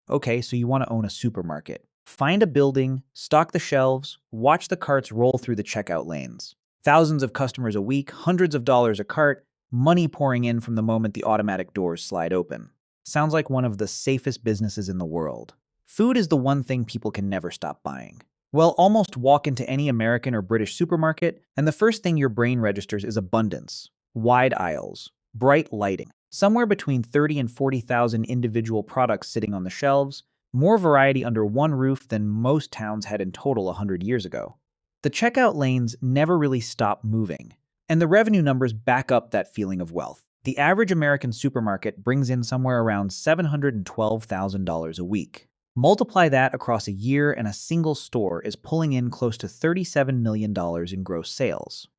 Okay, so you want to own a supermarket. Find a building, stock the shelves, watch the carts roll through the checkout lanes. Thousands of customers a week, hundreds of dollars a cart, money pouring in from the moment the automatic doors slide open. Sounds like one of the safest businesses in the world. Food is the one thing people can never stop buying. Well, almost walk into any American or British supermarket, and the first thing your brain registers is abundance. Wide aisles, bright lighting, somewhere between 30 and 40,000 individual products sitting on the shelves, more variety under one roof than most towns had in total 100 years ago. The checkout lanes never really stop moving, and the revenue numbers back up that feeling of wealth. The average American supermarket brings in somewhere around $712,000 a week. Multiply that across a year, and a single store is pulling in close to $37 million in gross sales.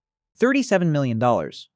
$37 million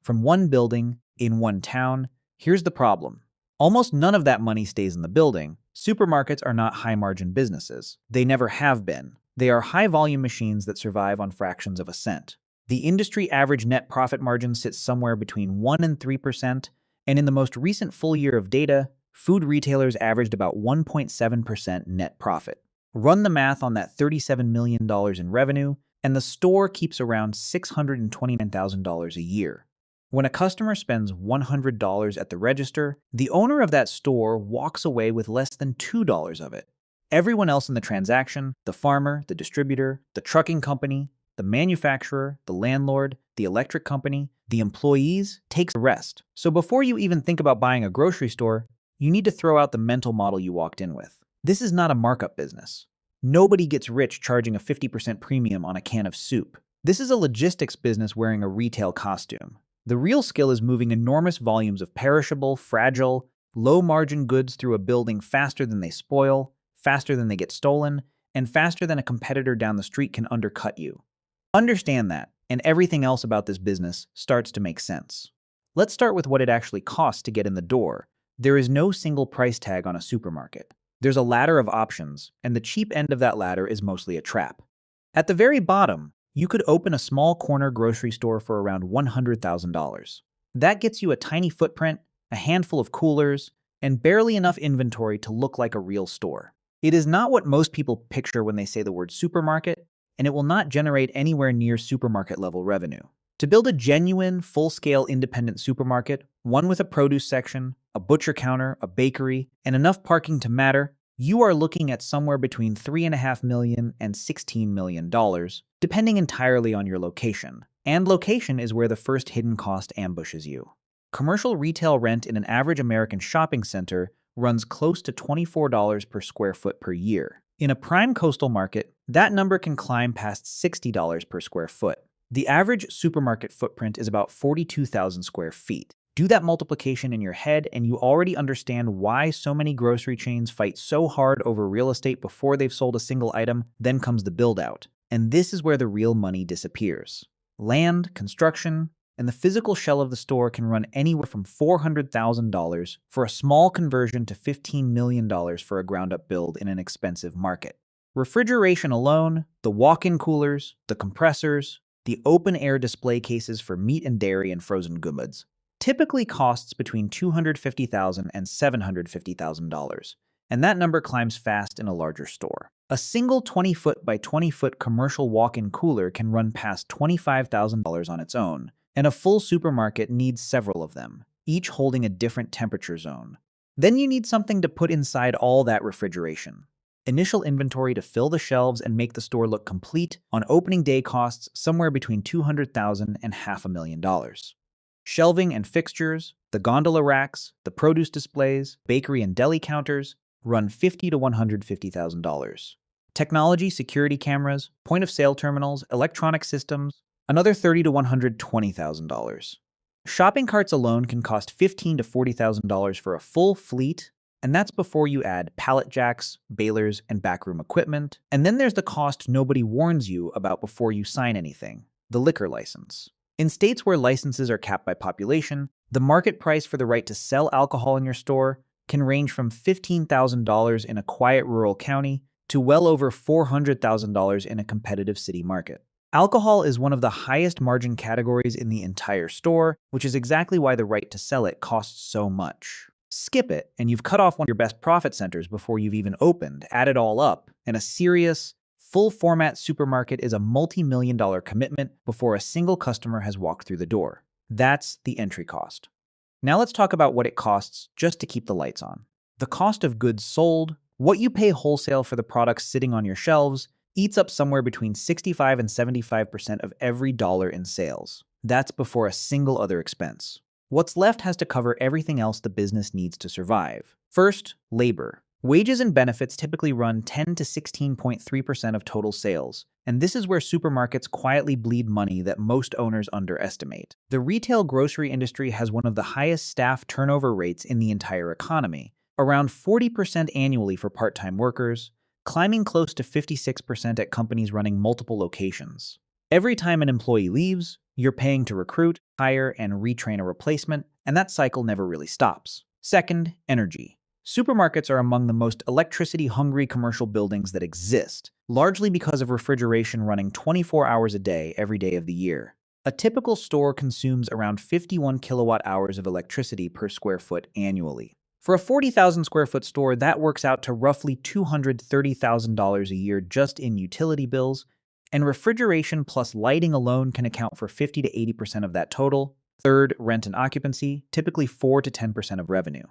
from one building in one town. Here's the problem. Almost none of that money stays in the building. Supermarkets are not high-margin businesses. They never have been. They are high-volume machines that survive on fractions of a cent. The industry average net profit margin sits somewhere between 1 and 3%, and in the most recent full year of data, food retailers averaged about 1.7% net profit. Run the math on that $37 million in revenue, and the store keeps around $629,000 a year. When a customer spends $100 at the register, the owner of that store walks away with less than $2 of it. Everyone else in the transaction, the farmer, the distributor, the trucking company, the manufacturer, the landlord, the electric company, the employees, takes the rest. So before you even think about buying a grocery store, you need to throw out the mental model you walked in with. This is not a markup business. Nobody gets rich charging a 50% premium on a can of soup. This is a logistics business wearing a retail costume. The real skill is moving enormous volumes of perishable, fragile, low-margin goods through a building faster than they spoil, faster than they get stolen, and faster than a competitor down the street can undercut you. Understand that, and everything else about this business starts to make sense. Let's start with what it actually costs to get in the door. There is no single price tag on a supermarket. There's a ladder of options, and the cheap end of that ladder is mostly a trap. At the very bottom, you could open a small corner grocery store for around $100,000. That gets you a tiny footprint, a handful of coolers, and barely enough inventory to look like a real store. It is not what most people picture when they say the word supermarket, and it will not generate anywhere near supermarket-level revenue. To build a genuine, full-scale independent supermarket, one with a produce section, a butcher counter, a bakery, and enough parking to matter, you are looking at somewhere between $3.5 million and $16 million, depending entirely on your location. And location is where the first hidden cost ambushes you. Commercial retail rent in an average American shopping center runs close to $24 per square foot per year. In a prime coastal market, that number can climb past $60 per square foot. The average supermarket footprint is about 42,000 square feet. Do that multiplication in your head, and you already understand why so many grocery chains fight so hard over real estate before they've sold a single item. Then comes the build-out. And this is where the real money disappears. Land, construction, and the physical shell of the store can run anywhere from $400,000 for a small conversion to $15 million for a ground-up build in an expensive market. Refrigeration alone, the walk-in coolers, the compressors, the open-air display cases for meat and dairy and frozen goods, typically costs between $250,000 and $750,000, and that number climbs fast in a larger store. A single 20-foot by 20-foot commercial walk-in cooler can run past $25,000 on its own, and a full supermarket needs several of them, each holding a different temperature zone. Then you need something to put inside all that refrigeration. Initial inventory to fill the shelves and make the store look complete on opening day costs somewhere between $200,000 and $500,000. Shelving and fixtures, the gondola racks, the produce displays, bakery and deli counters run $50,000 to $150,000. Technology, security cameras, point-of-sale terminals, electronic systems, another $30,000 to $120,000. Shopping carts alone can cost $15,000 to $40,000 for a full fleet, and that's before you add pallet jacks, balers, and backroom equipment. And then there's the cost nobody warns you about before you sign anything, the liquor license. In states where licenses are capped by population, the market price for the right to sell alcohol in your store can range from $15,000 in a quiet rural county to well over $400,000 in a competitive city market. Alcohol is one of the highest margin categories in the entire store, which is exactly why the right to sell it costs so much. Skip it, and you've cut off one of your best profit centers before you've even opened. Add it all up, and a serious, full-format supermarket is a multi-million-dollar commitment before a single customer has walked through the door. That's the entry cost. Now let's talk about what it costs just to keep the lights on. The cost of goods sold, what you pay wholesale for the products sitting on your shelves, eats up somewhere between 65 and 75% of every dollar in sales. That's before a single other expense. What's left has to cover everything else the business needs to survive. First, labor. Wages and benefits typically run 10 to 16.3% of total sales, and this is where supermarkets quietly bleed money that most owners underestimate. The retail grocery industry has one of the highest staff turnover rates in the entire economy, around 40% annually for part-time workers, climbing close to 56% at companies running multiple locations. Every time an employee leaves, you're paying to recruit, hire, and retrain a replacement, and that cycle never really stops. Second, energy. Supermarkets are among the most electricity-hungry commercial buildings that exist, largely because of refrigeration running 24 hours a day every day of the year. A typical store consumes around 51 kilowatt hours of electricity per square foot annually. For a 40,000 square foot store, that works out to roughly $230,000 a year just in utility bills, and refrigeration plus lighting alone can account for 50 to 80% of that total. Third, rent and occupancy, typically 4 to 10% of revenue.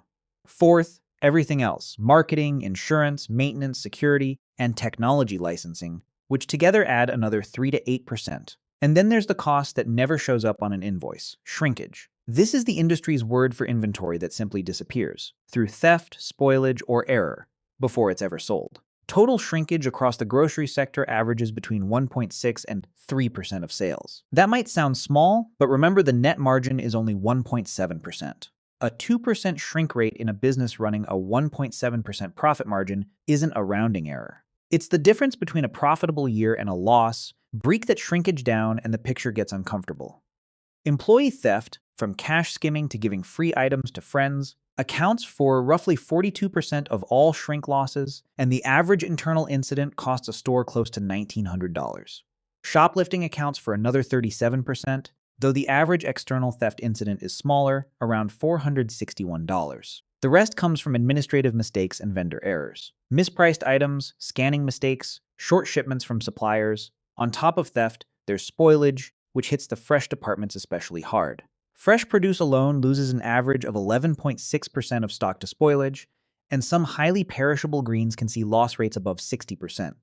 Fourth, everything else, marketing, insurance, maintenance, security, and technology licensing, which together add another 3 to 8%. And then there's the cost that never shows up on an invoice, shrinkage. This is the industry's word for inventory that simply disappears, through theft, spoilage, or error, before it's ever sold. Total shrinkage across the grocery sector averages between 1.6 and 3% of sales. That might sound small, but remember the net margin is only 1.7%. A 2% shrink rate in a business running a 1.7% profit margin isn't a rounding error. It's the difference between a profitable year and a loss. Break that shrinkage down and the picture gets uncomfortable. Employee theft, from cash skimming to giving free items to friends, accounts for roughly 42% of all shrink losses, and the average internal incident costs a store close to $1,900. Shoplifting accounts for another 37%, though the average external theft incident is smaller, around $461. The rest comes from administrative mistakes and vendor errors. Mispriced items, scanning mistakes, short shipments from suppliers. On top of theft, there's spoilage, which hits the fresh departments especially hard. Fresh produce alone loses an average of 11.6% of stock to spoilage, and some highly perishable greens can see loss rates above 60%.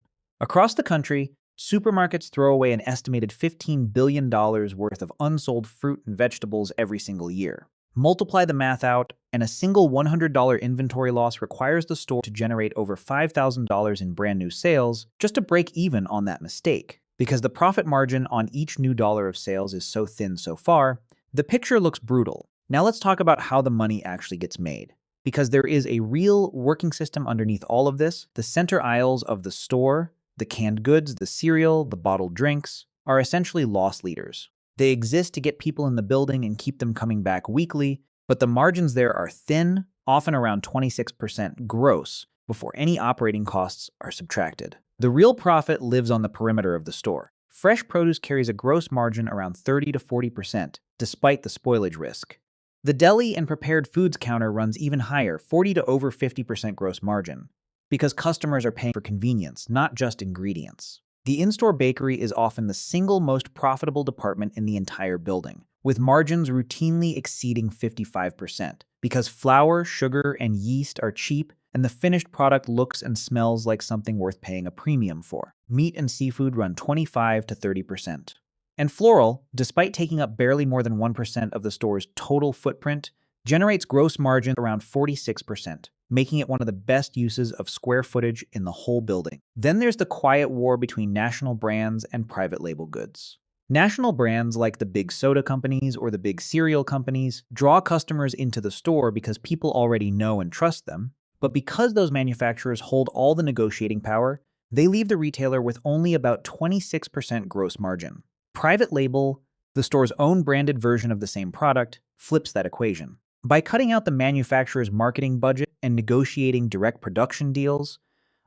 Across the country, supermarkets throw away an estimated $15 billion worth of unsold fruit and vegetables every single year. Multiply the math out, and a single $100 inventory loss requires the store to generate over $5,000 in brand new sales just to break even on that mistake. Because the profit margin on each new dollar of sales is so thin so far, the picture looks brutal. Now let's talk about how the money actually gets made. Because there is a real working system underneath all of this, the center aisles of the store, the canned goods, the cereal, the bottled drinks, are essentially loss leaders. They exist to get people in the building and keep them coming back weekly, but the margins there are thin, often around 26% gross, before any operating costs are subtracted. The real profit lives on the perimeter of the store. Fresh produce carries a gross margin around 30 to 40%, despite the spoilage risk. The deli and prepared foods counter runs even higher, 40 to over 50% gross margin, because customers are paying for convenience, not just ingredients. The in-store bakery is often the single most profitable department in the entire building, with margins routinely exceeding 55%, because flour, sugar, and yeast are cheap, and the finished product looks and smells like something worth paying a premium for. Meat and seafood run 25 to 30%. And floral, despite taking up barely more than 1% of the store's total footprint, generates gross margin around 46%, making it one of the best uses of square footage in the whole building. Then there's the quiet war between national brands and private label goods. National brands like the big soda companies or the big cereal companies draw customers into the store because people already know and trust them, but because those manufacturers hold all the negotiating power, they leave the retailer with only about 26% gross margin. Private label, the store's own branded version of the same product, flips that equation. By cutting out the manufacturer's marketing budget and negotiating direct production deals,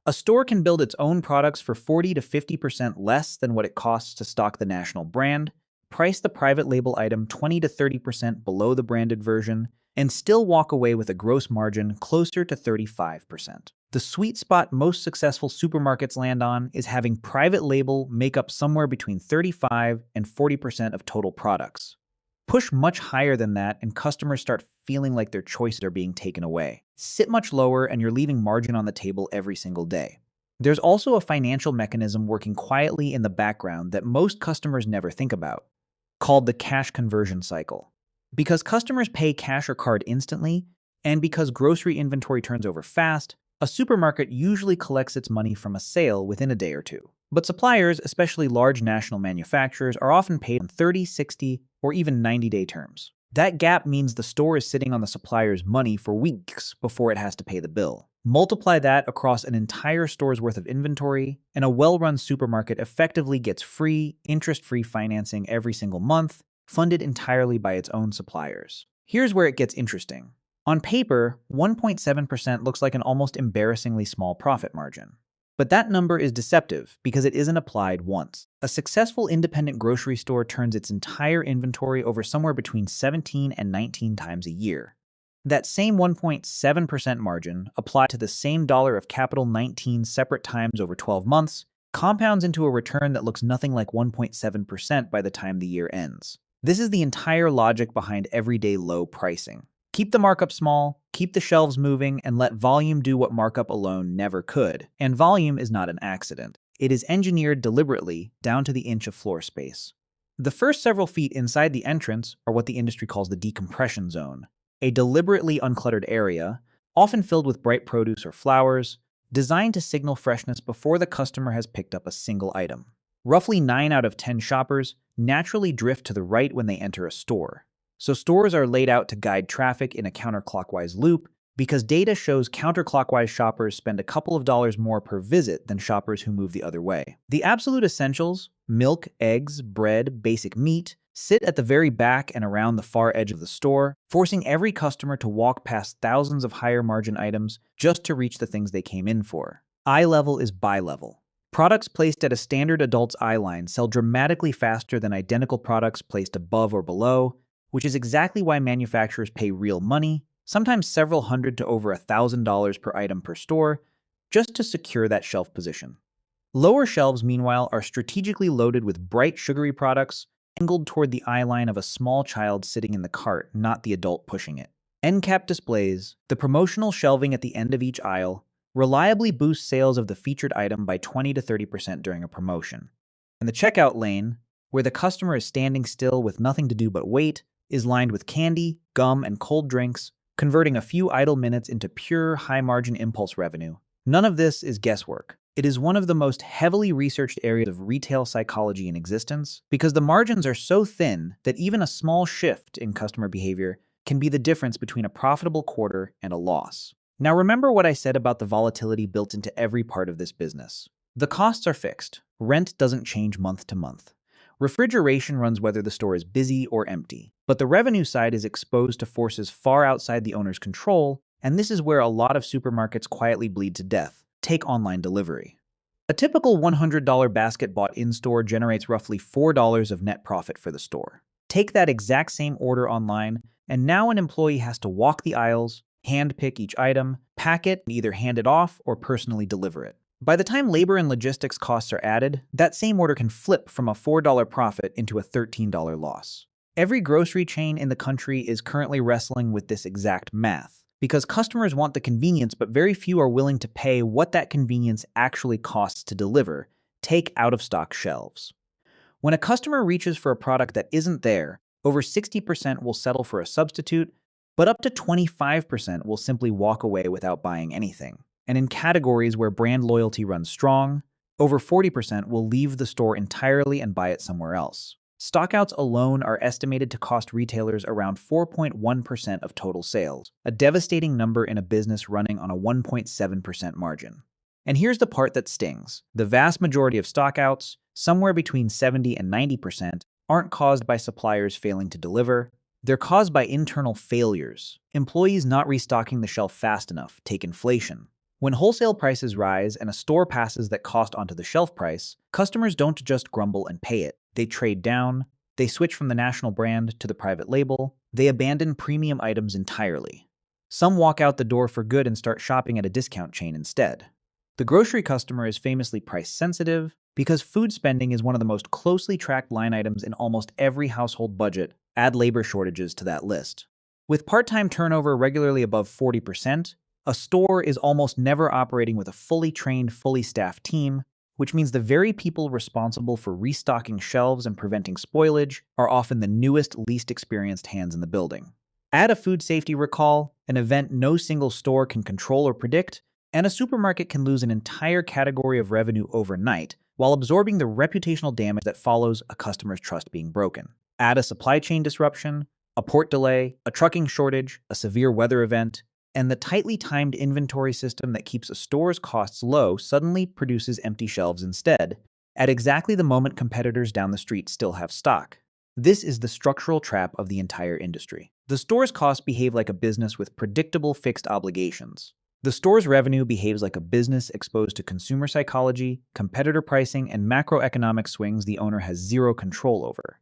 a store can build its own products for 40 to 50% less than what it costs to stock the national brand, price the private label item 20 to 30% below the branded version, and still walk away with a gross margin closer to 35%. The sweet spot most successful supermarkets land on is having private label make up somewhere between 35 and 40% of total products. Push much higher than that and customers start feeling like their choices are being taken away. Sit much lower and you're leaving margin on the table every single day. There's also a financial mechanism working quietly in the background that most customers never think about, called the cash conversion cycle. Because customers pay cash or card instantly, and because grocery inventory turns over fast, a supermarket usually collects its money from a sale within a day or two. But suppliers, especially large national manufacturers, are often paid on 30, 60, or even 90-day terms. That gap means the store is sitting on the supplier's money for weeks before it has to pay the bill. Multiply that across an entire store's worth of inventory, and a well-run supermarket effectively gets free, interest-free financing every single month, funded entirely by its own suppliers. Here's where it gets interesting. On paper, 1.7% looks like an almost embarrassingly small profit margin. But that number is deceptive because it isn't applied once. A successful independent grocery store turns its entire inventory over somewhere between 17 and 19 times a year. That same 1.7% margin, applied to the same dollar of capital 19 separate times over 12 months, compounds into a return that looks nothing like 1.7% by the time the year ends. This is the entire logic behind everyday low pricing. Keep the markup small, keep the shelves moving, and let volume do what markup alone never could. And volume is not an accident. It is engineered deliberately down to the inch of floor space. The first several feet inside the entrance are what the industry calls the decompression zone, a deliberately uncluttered area, often filled with bright produce or flowers, designed to signal freshness before the customer has picked up a single item. Roughly 9 out of 10 shoppers naturally drift to the right when they enter a store. So stores are laid out to guide traffic in a counterclockwise loop because data shows counterclockwise shoppers spend a couple of dollars more per visit than shoppers who move the other way. The absolute essentials, milk, eggs, bread, basic meat, sit at the very back and around the far edge of the store, forcing every customer to walk past thousands of higher margin items just to reach the things they came in for. Eye level is buy level. Products placed at a standard adult's eye line sell dramatically faster than identical products placed above or below, which is exactly why manufacturers pay real money, sometimes several hundred to over $1,000 per item per store, just to secure that shelf position. Lower shelves, meanwhile, are strategically loaded with bright, sugary products, angled toward the eye line of a small child sitting in the cart, not the adult pushing it. End cap displays, the promotional shelving at the end of each aisle, reliably boost sales of the featured item by 20 to 30% during a promotion. And the checkout lane, where the customer is standing still with nothing to do but wait, is lined with candy, gum, and cold drinks, converting a few idle minutes into pure, high-margin impulse revenue. None of this is guesswork. It is one of the most heavily researched areas of retail psychology in existence because the margins are so thin that even a small shift in customer behavior can be the difference between a profitable quarter and a loss. Now remember what I said about the volatility built into every part of this business. The costs are fixed. Rent doesn't change month to month. Refrigeration runs whether the store is busy or empty. But the revenue side is exposed to forces far outside the owner's control, and this is where a lot of supermarkets quietly bleed to death. Take online delivery. A typical $100 basket bought in-store generates roughly $4 of net profit for the store. Take that exact same order online, and now an employee has to walk the aisles, hand-pick each item, pack it, and either hand it off or personally deliver it. By the time labor and logistics costs are added, that same order can flip from a $4 profit into a $13 loss. Every grocery chain in the country is currently wrestling with this exact math, because customers want the convenience, but very few are willing to pay what that convenience actually costs to deliver. Take out-of-stock shelves. When a customer reaches for a product that isn't there, over 60% will settle for a substitute, but up to 25% will simply walk away without buying anything. And in categories where brand loyalty runs strong, over 40% will leave the store entirely and buy it somewhere else. Stockouts alone are estimated to cost retailers around 4.1% of total sales, a devastating number in a business running on a 1.7% margin. And here's the part that stings. The vast majority of stockouts, somewhere between 70 and 90%, aren't caused by suppliers failing to deliver. They're caused by internal failures. Employees not restocking the shelf fast enough. Take inflation. When wholesale prices rise and a store passes that cost onto the shelf price, customers don't just grumble and pay it. They trade down, They switch from the national brand to the private label. They abandon premium items entirely. Some walk out the door for good and start shopping at a discount chain instead. The grocery customer is famously price sensitive because food spending is one of the most closely tracked line items in almost every household budget. Add labor shortages to that list. With part-time turnover regularly above 40%, a store is almost never operating with a fully trained, fully staffed team, which means the very people responsible for restocking shelves and preventing spoilage are often the newest, least experienced hands in the building. Add a food safety recall, an event no single store can control or predict, and a supermarket can lose an entire category of revenue overnight while absorbing the reputational damage that follows a customer's trust being broken. Add a supply chain disruption, a port delay, a trucking shortage, a severe weather event, and the tightly timed inventory system that keeps a store's costs low suddenly produces empty shelves instead, at exactly the moment competitors down the street still have stock. This is the structural trap of the entire industry. The store's costs behave like a business with predictable fixed obligations. The store's revenue behaves like a business exposed to consumer psychology, competitor pricing, and macroeconomic swings the owner has zero control over.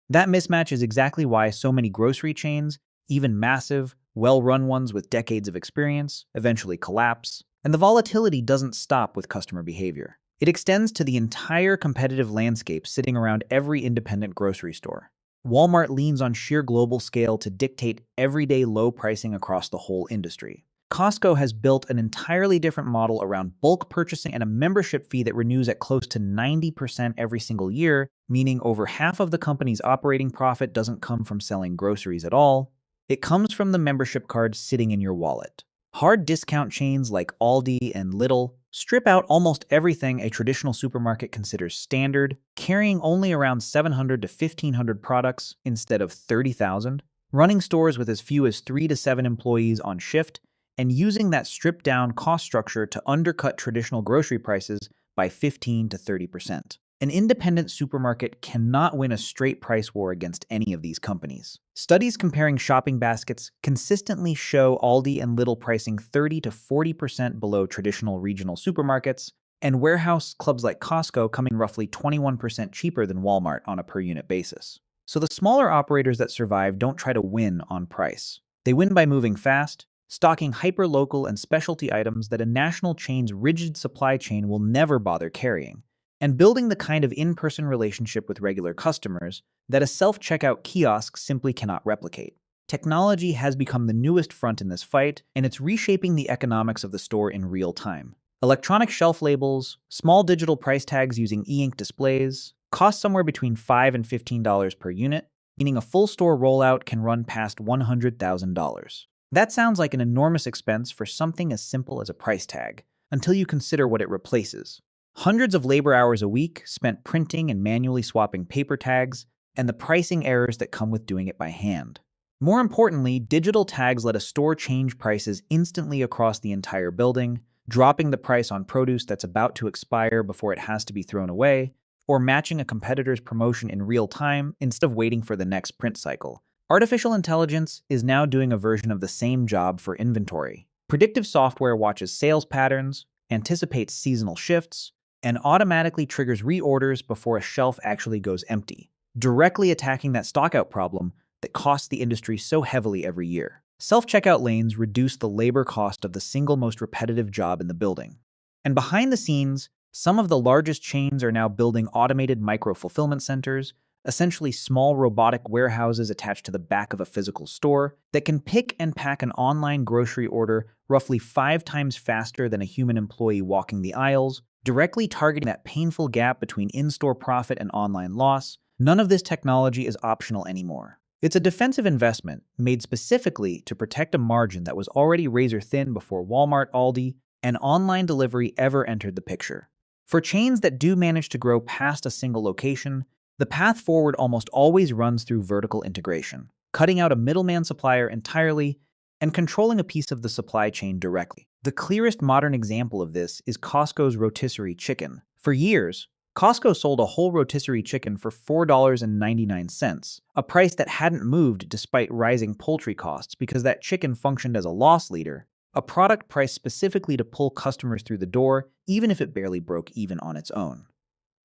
That mismatch is exactly why so many grocery chains, even massive, well-run ones with decades of experience, eventually collapse, and the volatility doesn't stop with customer behavior. It extends to the entire competitive landscape sitting around every independent grocery store. Walmart leans on sheer global scale to dictate everyday low pricing across the whole industry. Costco has built an entirely different model around bulk purchasing and a membership fee that renews at close to 90% every single year, meaning over half of the company's operating profit doesn't come from selling groceries at all. It comes from the membership card sitting in your wallet. Hard discount chains like Aldi and Lidl strip out almost everything a traditional supermarket considers standard, carrying only around 700 to 1,500 products instead of 30,000, running stores with as few as 3 to 7 employees on shift, and using that stripped-down cost structure to undercut traditional grocery prices by 15 to 30%. An independent supermarket cannot win a straight price war against any of these companies. Studies comparing shopping baskets consistently show Aldi and Lidl pricing 30 to 40% below traditional regional supermarkets, and warehouse clubs like Costco coming roughly 21% cheaper than Walmart on a per-unit basis. So the smaller operators that survive don't try to win on price. They win by moving fast, stocking hyper-local and specialty items that a national chain's rigid supply chain will never bother carrying, and building the kind of in-person relationship with regular customers that a self-checkout kiosk simply cannot replicate. Technology has become the newest front in this fight, and it's reshaping the economics of the store in real time. Electronic shelf labels, small digital price tags using e-ink displays, cost somewhere between $5 and $15 per unit, meaning a full store rollout can run past $100,000. That sounds like an enormous expense for something as simple as a price tag, until you consider what it replaces. Hundreds of labor hours a week spent printing and manually swapping paper tags, and the pricing errors that come with doing it by hand. More importantly, digital tags let a store change prices instantly across the entire building, dropping the price on produce that's about to expire before it has to be thrown away, or matching a competitor's promotion in real time instead of waiting for the next print cycle. Artificial intelligence is now doing a version of the same job for inventory. Predictive software watches sales patterns, anticipates seasonal shifts, and automatically triggers reorders before a shelf actually goes empty, directly attacking that stockout problem that costs the industry so heavily every year. Self-checkout lanes reduce the labor cost of the single most repetitive job in the building. And behind the scenes, some of the largest chains are now building automated micro-fulfillment centers, essentially small robotic warehouses attached to the back of a physical store that can pick and pack an online grocery order roughly 5 times faster than a human employee walking the aisles, directly targeting that painful gap between in-store profit and online loss. None of this technology is optional anymore. It's a defensive investment made specifically to protect a margin that was already razor-thin before Walmart, Aldi, and online delivery ever entered the picture. For chains that do manage to grow past a single location, the path forward almost always runs through vertical integration, cutting out a middleman supplier entirely and controlling a piece of the supply chain directly. The clearest modern example of this is Costco's rotisserie chicken. For years, Costco sold a whole rotisserie chicken for $4.99, a price that hadn't moved despite rising poultry costs because that chicken functioned as a loss leader, a product priced specifically to pull customers through the door even if it barely broke even on its own.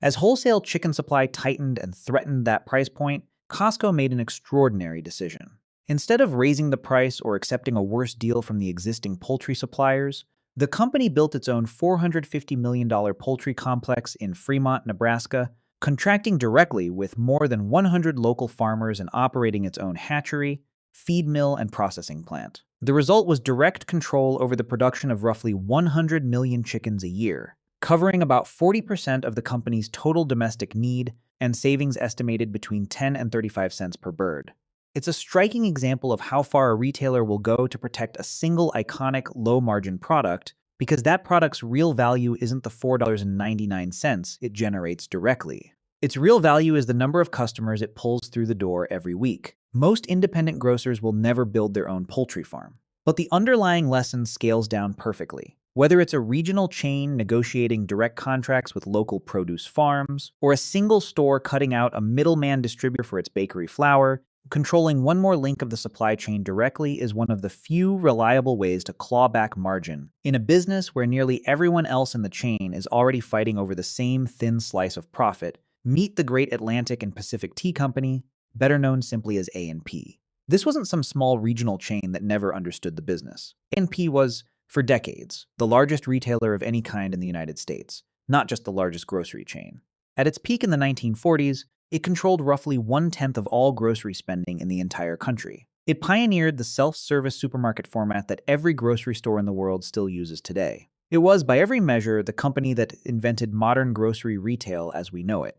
As wholesale chicken supply tightened and threatened that price point, Costco made an extraordinary decision. Instead of raising the price or accepting a worse deal from the existing poultry suppliers, the company built its own $450 million poultry complex in Fremont, Nebraska, contracting directly with more than 100 local farmers and operating its own hatchery, feed mill, and processing plant. The result was direct control over the production of roughly 100 million chickens a year, covering about 40% of the company's total domestic need and savings estimated between 10 and 35 cents per bird. It's a striking example of how far a retailer will go to protect a single iconic low-margin product because that product's real value isn't the $4.99 it generates directly. Its real value is the number of customers it pulls through the door every week. Most independent grocers will never build their own poultry farm, but the underlying lesson scales down perfectly. Whether it's a regional chain negotiating direct contracts with local produce farms, or a single store cutting out a middleman distributor for its bakery flour, controlling one more link of the supply chain directly is one of the few reliable ways to claw back margin in a business where nearly everyone else in the chain is already fighting over the same thin slice of profit. Meet the Great Atlantic and Pacific Tea Company, better known simply as A&P. This wasn't some small regional chain that never understood the business. A&P was, for decades, the largest retailer of any kind in the United States, not just the largest grocery chain. At its peak in the 1940s, it controlled roughly 1/10 of all grocery spending in the entire country. It pioneered the self-service supermarket format that every grocery store in the world still uses today. It was, by every measure, the company that invented modern grocery retail as we know it.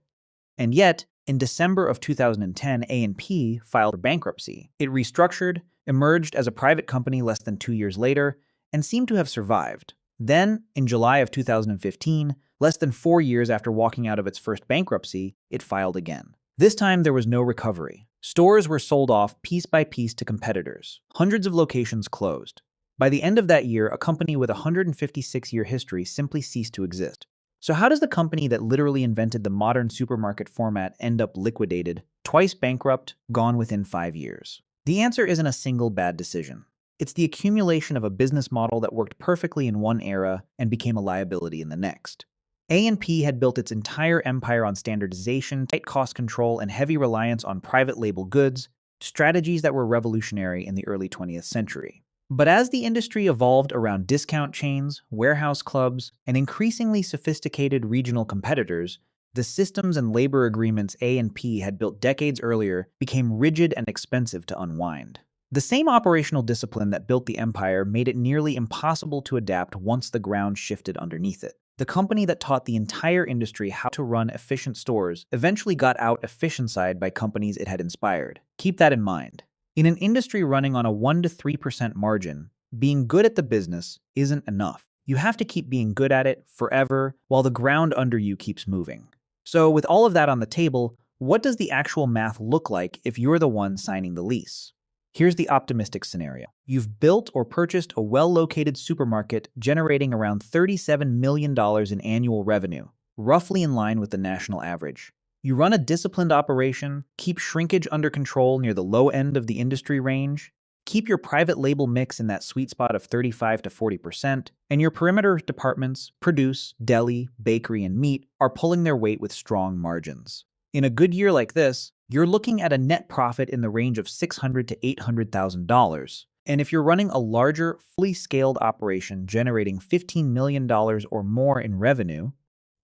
And yet, in December of 2010, A&P filed for bankruptcy. It restructured, emerged as a private company less than 2 years later, and seemed to have survived. Then, in July of 2015, less than 4 years after walking out of its first bankruptcy, it filed again. This time, there was no recovery. Stores were sold off piece by piece to competitors. Hundreds of locations closed. By the end of that year, a company with a 156-year history simply ceased to exist. So how does the company that literally invented the modern supermarket format end up liquidated, twice bankrupt, gone within 5 years? The answer isn't a single bad decision. It's the accumulation of a business model that worked perfectly in one era and became a liability in the next. A&P had built its entire empire on standardization, tight cost control, and heavy reliance on private label goods, strategies that were revolutionary in the early 20th century. But as the industry evolved around discount chains, warehouse clubs, and increasingly sophisticated regional competitors, the systems and labor agreements A&P had built decades earlier became rigid and expensive to unwind. The same operational discipline that built the empire made it nearly impossible to adapt once the ground shifted underneath it. The company that taught the entire industry how to run efficient stores eventually got out-efficiencyed by companies it had inspired. Keep that in mind. In an industry running on a 1 to 3% margin, being good at the business isn't enough. You have to keep being good at it forever while the ground under you keeps moving. So with all of that on the table, what does the actual math look like if you're the one signing the lease? Here's the optimistic scenario. You've built or purchased a well-located supermarket generating around $37 million in annual revenue, roughly in line with the national average. You run a disciplined operation, keep shrinkage under control near the low end of the industry range, keep your private label mix in that sweet spot of 35 to 40%, and your perimeter departments, produce, deli, bakery, and meat, are pulling their weight with strong margins. In a good year like this, you're looking at a net profit in the range of $600,000 to $800,000. And if you're running a larger, fully scaled operation generating $15 million or more in revenue,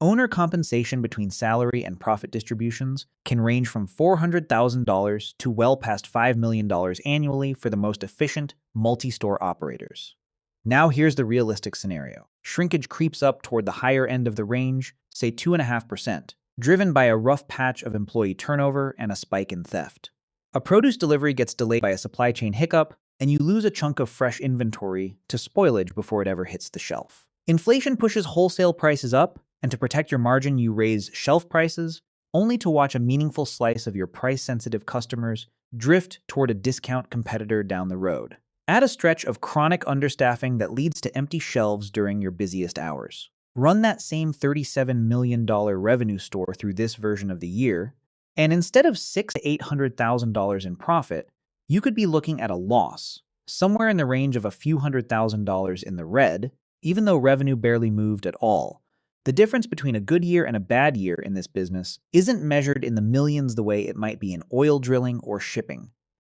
owner compensation between salary and profit distributions can range from $400,000 to well past $5 million annually for the most efficient, multi-store operators. Now here's the realistic scenario. Shrinkage creeps up toward the higher end of the range, say 2.5%. Driven by a rough patch of employee turnover and a spike in theft. A produce delivery gets delayed by a supply chain hiccup, and you lose a chunk of fresh inventory to spoilage before it ever hits the shelf. Inflation pushes wholesale prices up, and to protect your margin, you raise shelf prices, only to watch a meaningful slice of your price-sensitive customers drift toward a discount competitor down the road. Add a stretch of chronic understaffing that leads to empty shelves during your busiest hours. Run that same $37 million revenue store through this version of the year, and instead of $600,000 to $800,000 in profit, you could be looking at a loss, somewhere in the range of a few $100,000 in the red, even though revenue barely moved at all. The difference between a good year and a bad year in this business isn't measured in the millions the way it might be in oil drilling or shipping.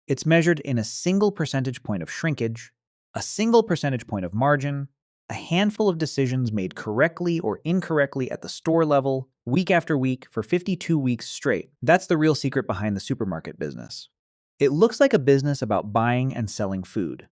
It's measured in a single percentage point of shrinkage, a single percentage point of margin, a handful of decisions made correctly or incorrectly at the store level, week after week, for 52 weeks straight. That's the real secret behind the supermarket business. It looks like a business about buying and selling food,